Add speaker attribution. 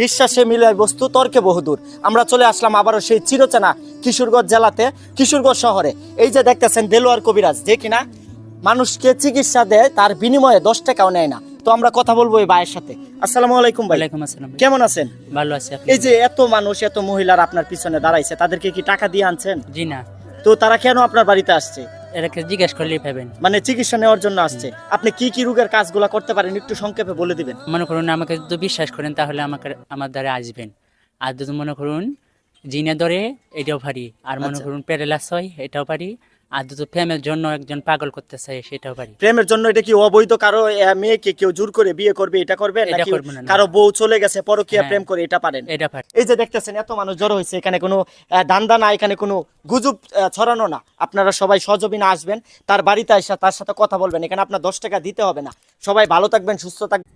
Speaker 1: বিশ্বাসে মিলায় বস্তু তর্কে বহুদূর। আমরা চলে আসলাম আবারও সেই চিরচেনা কিশোরগঞ্জ জেলাতে, কিশোরগঞ্জ শহরে। এই যে দেখতেছেন দেলোয়ার কবিরাজ, যে কিনা মানুষকে চিকিৎসা দেয়, তার বিনিময়ে 10 টাকাও নেয় না। তো আমরা কথা বলবো এই ভাইয়ের সাথে। আসসালামু আলাইকুম ভাই।
Speaker 2: ওয়ালাইকুম আসসালাম।
Speaker 1: কেমন আছেন?
Speaker 2: ভালো আছি। আপনি?
Speaker 1: এই যে এত মানুষ, এত মহিলার আপনার পিছনে দাঁড়াইছে, তাদেরকে কি টাকা দিয়ে আনছেন?
Speaker 2: জি না,
Speaker 1: তো তারা কেন আপনার বাড়িতে আসছে?
Speaker 2: এটাকে জিজ্ঞেস করলেই পাবেন।
Speaker 1: মানে চিকিৎসা নেওয়ার জন্য আসছে। আপনি কি কি রোগের কাজগুলো করতে পারেন একটু সংক্ষেপে বলে দিবেন?
Speaker 2: মনে করুন আমাকে যদি বিশ্বাস করেন তাহলে আমার দ্বারা আসবেন। আর যদি মনে করুন জিনে ধরে এটাও পারি, আর মনে
Speaker 1: আচ্ছা।
Speaker 2: করুন প্যারালাইস হয় এটাও পারি, আর যদি প্রেমের জন্য একজন পাগল করতে চায় সেটাও পারি।
Speaker 1: প্রেমের জন্য এটা কি অবৈধ? কারো মেয়েকে কেউ জোর করে বিয়ে করবে, এটা করবে
Speaker 2: এটা
Speaker 1: নাকি
Speaker 2: করবো না, না।
Speaker 1: কারো বউ চলে গেছে পরকীয়া
Speaker 2: হ্যাঁ।
Speaker 1: প্রেম করে, এটা পারেন?
Speaker 2: এটা পারি।
Speaker 1: এই যে দেখতেছেন এত মানুষ জড়ো হয়েছে, এখানে কোনো ধান্দা না, এখানে কোনো গুজব ছড়ানো না। আপনারা সবাই সহযোগিতা আসবেন, তার বাড়িতে এসে তার সাথে কথা বলবেন। এখানে আপনার 10 টাকা দিতে হবে না। সবাই ভালো থাকবেন, সুস্থ থাকবেন।